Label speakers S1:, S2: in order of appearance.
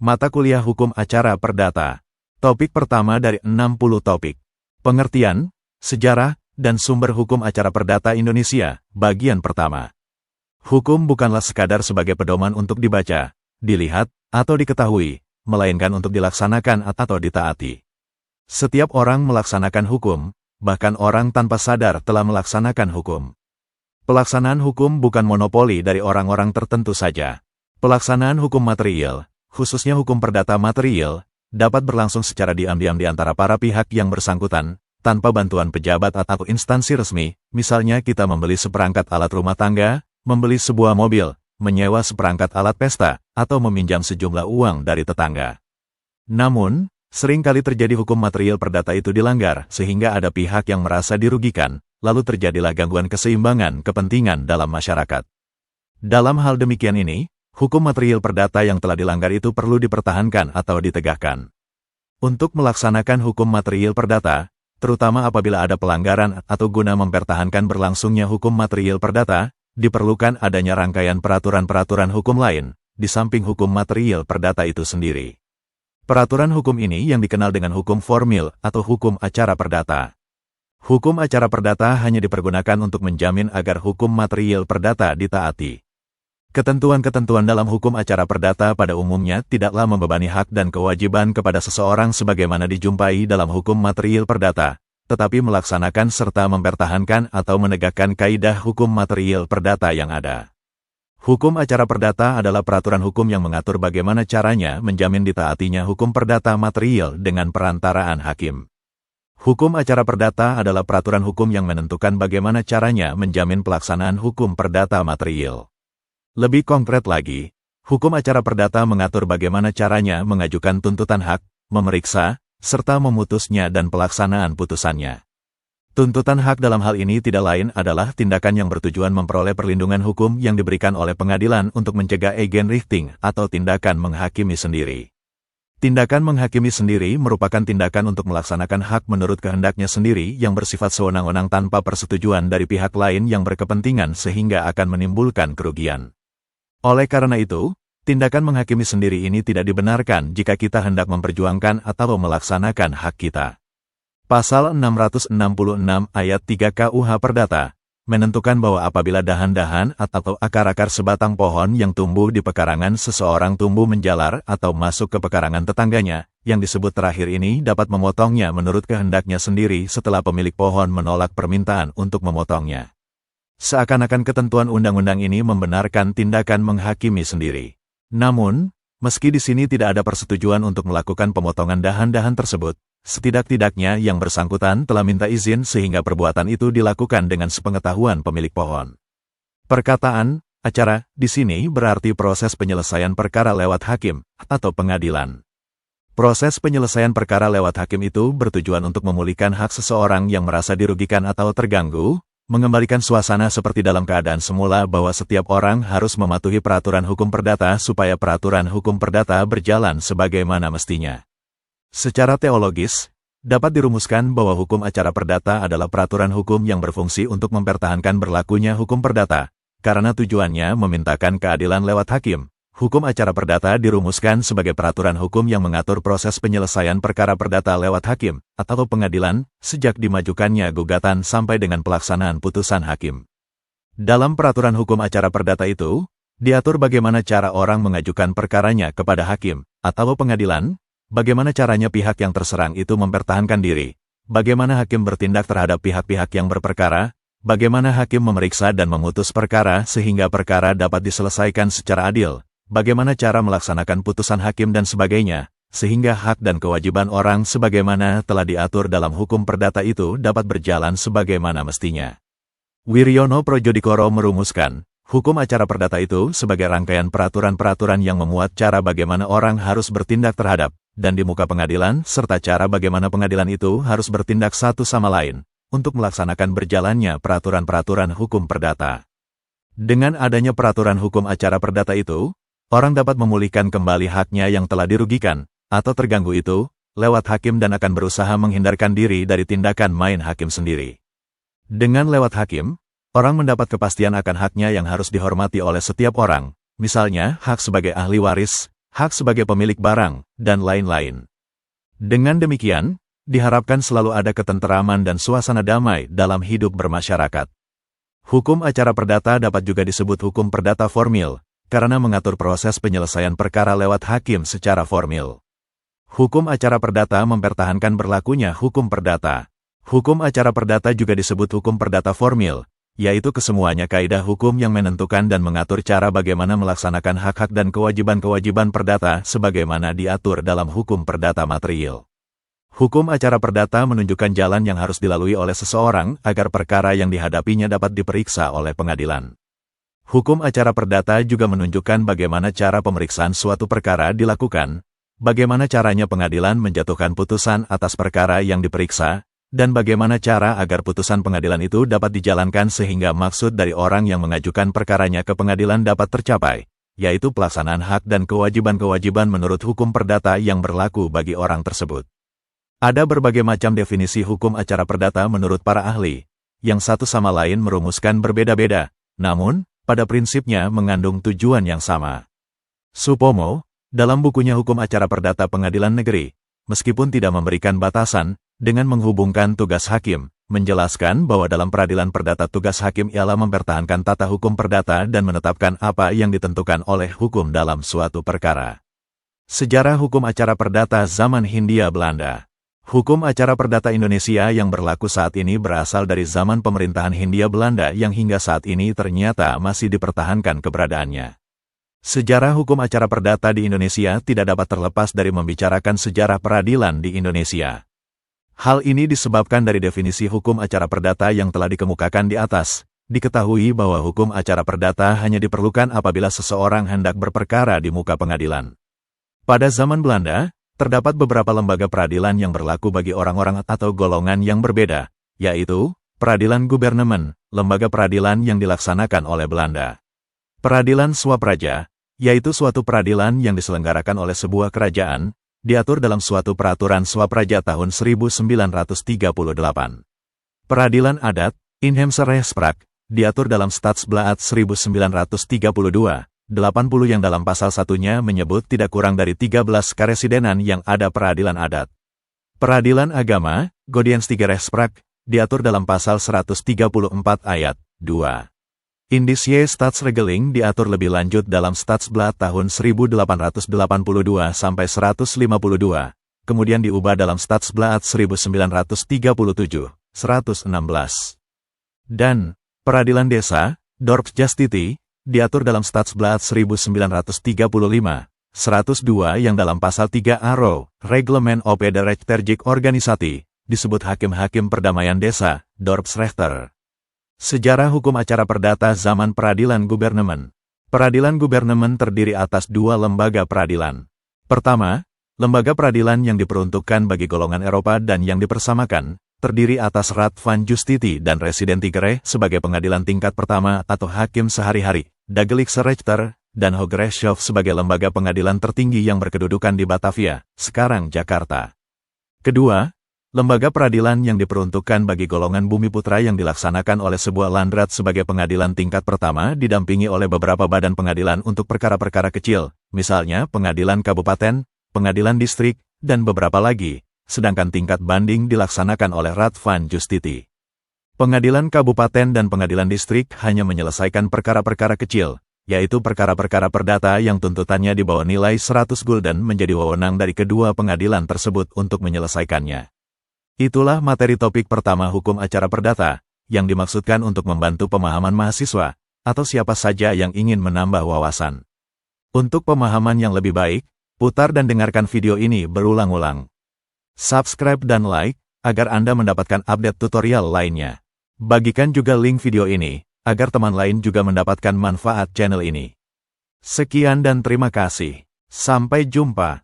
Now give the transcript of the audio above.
S1: Mata Kuliah Hukum Acara Perdata. Topik pertama dari 60 topik. Pengertian, sejarah, dan sumber hukum acara perdata Indonesia, bagian pertama. Hukum bukanlah sekadar sebagai pedoman untuk dibaca, dilihat, atau diketahui, melainkan untuk dilaksanakan atau ditaati. Setiap orang melaksanakan hukum, bahkan orang tanpa sadar telah melaksanakan hukum. Pelaksanaan hukum bukan monopoli dari orang-orang tertentu saja. Pelaksanaan hukum material, khususnya hukum perdata material, dapat berlangsung secara diam-diam di antara para pihak yang bersangkutan, tanpa bantuan pejabat atau instansi resmi. Misalnya kita membeli seperangkat alat rumah tangga, membeli sebuah mobil, menyewa seperangkat alat pesta, atau meminjam sejumlah uang dari tetangga. Namun, seringkali terjadi hukum material perdata itu dilanggar, sehingga ada pihak yang merasa dirugikan, lalu terjadilah gangguan keseimbangan kepentingan dalam masyarakat. Dalam hal demikian ini, hukum material perdata yang telah dilanggar itu perlu dipertahankan atau ditegakkan. Untuk melaksanakan hukum material perdata, terutama apabila ada pelanggaran atau guna mempertahankan berlangsungnya hukum material perdata, diperlukan adanya rangkaian peraturan-peraturan hukum lain, di samping hukum material perdata itu sendiri. Peraturan hukum ini yang dikenal dengan hukum formil atau hukum acara perdata. Hukum acara perdata hanya dipergunakan untuk menjamin agar hukum material perdata ditaati. Ketentuan-ketentuan dalam hukum acara perdata pada umumnya tidaklah membebani hak dan kewajiban kepada seseorang sebagaimana dijumpai dalam hukum material perdata, tetapi melaksanakan serta mempertahankan atau menegakkan kaidah hukum material perdata yang ada. Hukum acara perdata adalah peraturan hukum yang mengatur bagaimana caranya menjamin ditaatinya hukum perdata material dengan perantaraan hakim. Hukum acara perdata adalah peraturan hukum yang menentukan bagaimana caranya menjamin pelaksanaan hukum perdata material. Lebih konkret lagi, hukum acara perdata mengatur bagaimana caranya mengajukan tuntutan hak, memeriksa, serta memutusnya dan pelaksanaan putusannya. Tuntutan hak dalam hal ini tidak lain adalah tindakan yang bertujuan memperoleh perlindungan hukum yang diberikan oleh pengadilan untuk mencegah Eigenrichting atau tindakan menghakimi sendiri. Tindakan menghakimi sendiri merupakan tindakan untuk melaksanakan hak menurut kehendaknya sendiri yang bersifat sewenang-wenang tanpa persetujuan dari pihak lain yang berkepentingan sehingga akan menimbulkan kerugian. Oleh karena itu, tindakan menghakimi sendiri ini tidak dibenarkan jika kita hendak memperjuangkan atau melaksanakan hak kita. Pasal 666 ayat 3 KUH Perdata menentukan bahwa apabila dahan-dahan atau akar-akar sebatang pohon yang tumbuh di pekarangan seseorang tumbuh menjalar atau masuk ke pekarangan tetangganya, yang disebut terakhir ini dapat memotongnya menurut kehendaknya sendiri setelah pemilik pohon menolak permintaan untuk memotongnya. Seakan-akan ketentuan undang-undang ini membenarkan tindakan menghakimi sendiri. Namun, meski di sini tidak ada persetujuan untuk melakukan pemotongan dahan-dahan tersebut, setidak-tidaknya yang bersangkutan telah minta izin sehingga perbuatan itu dilakukan dengan sepengetahuan pemilik pohon. Perkataan acara di sini berarti proses penyelesaian perkara lewat hakim atau pengadilan. Proses penyelesaian perkara lewat hakim itu bertujuan untuk memulihkan hak seseorang yang merasa dirugikan atau terganggu, mengembalikan suasana seperti dalam keadaan semula bahwa setiap orang harus mematuhi peraturan hukum perdata supaya peraturan hukum perdata berjalan sebagaimana mestinya. Secara teologis, dapat dirumuskan bahwa hukum acara perdata adalah peraturan hukum yang berfungsi untuk mempertahankan berlakunya hukum perdata, karena tujuannya memintakan keadilan lewat hakim. Hukum acara perdata dirumuskan sebagai peraturan hukum yang mengatur proses penyelesaian perkara perdata lewat hakim atau pengadilan, sejak dimajukannya gugatan sampai dengan pelaksanaan putusan hakim. Dalam peraturan hukum acara perdata itu, diatur bagaimana cara orang mengajukan perkaranya kepada hakim atau pengadilan, bagaimana caranya pihak yang terserang itu mempertahankan diri, bagaimana hakim bertindak terhadap pihak-pihak yang berperkara, bagaimana hakim memeriksa dan memutus perkara sehingga perkara dapat diselesaikan secara adil, bagaimana cara melaksanakan putusan hakim dan sebagainya, sehingga hak dan kewajiban orang sebagaimana telah diatur dalam hukum perdata itu dapat berjalan sebagaimana mestinya. Wiryono Projodikoro merumuskan, hukum acara perdata itu sebagai rangkaian peraturan-peraturan yang memuat cara bagaimana orang harus bertindak terhadap, dan di muka pengadilan, serta cara bagaimana pengadilan itu harus bertindak satu sama lain, untuk melaksanakan berjalannya peraturan-peraturan hukum perdata. Dengan adanya peraturan hukum acara perdata itu, orang dapat memulihkan kembali haknya yang telah dirugikan, atau terganggu itu, lewat hakim dan akan berusaha menghindarkan diri dari tindakan main hakim sendiri. Dengan lewat hakim, orang mendapat kepastian akan haknya yang harus dihormati oleh setiap orang, misalnya hak sebagai ahli waris, hak sebagai pemilik barang, dan lain-lain. Dengan demikian, diharapkan selalu ada ketenteraman dan suasana damai dalam hidup bermasyarakat. Hukum acara perdata dapat juga disebut hukum perdata formil, karena mengatur proses penyelesaian perkara lewat hakim secara formil. Hukum acara perdata mempertahankan berlakunya hukum perdata. Hukum acara perdata juga disebut hukum perdata formil, yaitu kesemuanya kaidah hukum yang menentukan dan mengatur cara bagaimana melaksanakan hak-hak dan kewajiban-kewajiban perdata sebagaimana diatur dalam hukum perdata material. Hukum acara perdata menunjukkan jalan yang harus dilalui oleh seseorang agar perkara yang dihadapinya dapat diperiksa oleh pengadilan. Hukum acara perdata juga menunjukkan bagaimana cara pemeriksaan suatu perkara dilakukan, bagaimana caranya pengadilan menjatuhkan putusan atas perkara yang diperiksa, dan bagaimana cara agar putusan pengadilan itu dapat dijalankan sehingga maksud dari orang yang mengajukan perkaranya ke pengadilan dapat tercapai, yaitu pelaksanaan hak dan kewajiban-kewajiban menurut hukum perdata yang berlaku bagi orang tersebut. Ada berbagai macam definisi hukum acara perdata menurut para ahli, yang satu sama lain merumuskan berbeda-beda, namun, pada prinsipnya mengandung tujuan yang sama. Supomo, dalam bukunya Hukum Acara Perdata Pengadilan Negeri, meskipun tidak memberikan batasan, dengan menghubungkan tugas hakim, menjelaskan bahwa dalam peradilan perdata tugas hakim ialah mempertahankan tata hukum perdata dan menetapkan apa yang ditentukan oleh hukum dalam suatu perkara. Sejarah hukum acara perdata zaman Hindia Belanda. Hukum acara perdata Indonesia yang berlaku saat ini berasal dari zaman pemerintahan Hindia Belanda yang hingga saat ini ternyata masih dipertahankan keberadaannya. Sejarah hukum acara perdata di Indonesia tidak dapat terlepas dari membicarakan sejarah peradilan di Indonesia. Hal ini disebabkan dari definisi hukum acara perdata yang telah dikemukakan di atas. Diketahui bahwa hukum acara perdata hanya diperlukan apabila seseorang hendak berperkara di muka pengadilan. Pada zaman Belanda, terdapat beberapa lembaga peradilan yang berlaku bagi orang-orang atau golongan yang berbeda, yaitu peradilan gubernemen, lembaga peradilan yang dilaksanakan oleh Belanda. Peradilan swapraja, yaitu suatu peradilan yang diselenggarakan oleh sebuah kerajaan, diatur dalam suatu peraturan swapraja tahun 1938. Peradilan adat, Inheemse rechtspraak, diatur dalam Stadsblad 1932. 80 yang dalam pasal satunya menyebut tidak kurang dari 13 karesidenan yang ada peradilan adat. Peradilan agama, Godsdienstige rechtspraak, diatur dalam pasal 134 ayat 2. Indische Statsregeling diatur lebih lanjut dalam Stadsblad tahun 1882 sampai 152, kemudian diubah dalam Stadsblad 1937, 116. Dan, peradilan desa, Dorpsjustitie, diatur dalam Stadsblad 1935, 102 yang dalam pasal 3 Aro, Reglement op de Rechttergik Organisatie, disebut hakim-hakim perdamaian desa, Dorpsrechter. Sejarah hukum acara perdata zaman peradilan gubernemen. Peradilan gubernemen terdiri atas dua lembaga peradilan. Pertama, lembaga peradilan yang diperuntukkan bagi golongan Eropa dan yang dipersamakan, terdiri atas Raad van Justitie dan Residentiegere sebagai pengadilan tingkat pertama atau hakim sehari-hari, Dagelijkse Rechter, dan Hooggerechtshof sebagai lembaga pengadilan tertinggi yang berkedudukan di Batavia, sekarang Jakarta. Kedua, lembaga peradilan yang diperuntukkan bagi golongan bumi putra yang dilaksanakan oleh sebuah landraad sebagai pengadilan tingkat pertama didampingi oleh beberapa badan pengadilan untuk perkara-perkara kecil, misalnya pengadilan kabupaten, pengadilan distrik, dan beberapa lagi. Sedangkan tingkat banding dilaksanakan oleh Raad van Justitie. Pengadilan kabupaten dan pengadilan distrik hanya menyelesaikan perkara-perkara kecil, yaitu perkara-perkara perdata yang tuntutannya di bawah nilai 100 gulden menjadi wewenang dari kedua pengadilan tersebut untuk menyelesaikannya. Itulah materi topik pertama hukum acara perdata, yang dimaksudkan untuk membantu pemahaman mahasiswa, atau siapa saja yang ingin menambah wawasan. Untuk pemahaman yang lebih baik, putar dan dengarkan video ini berulang-ulang. Subscribe dan like, agar Anda mendapatkan update tutorial lainnya. Bagikan juga link video ini, agar teman lain juga mendapatkan manfaat channel ini. Sekian dan terima kasih. Sampai jumpa.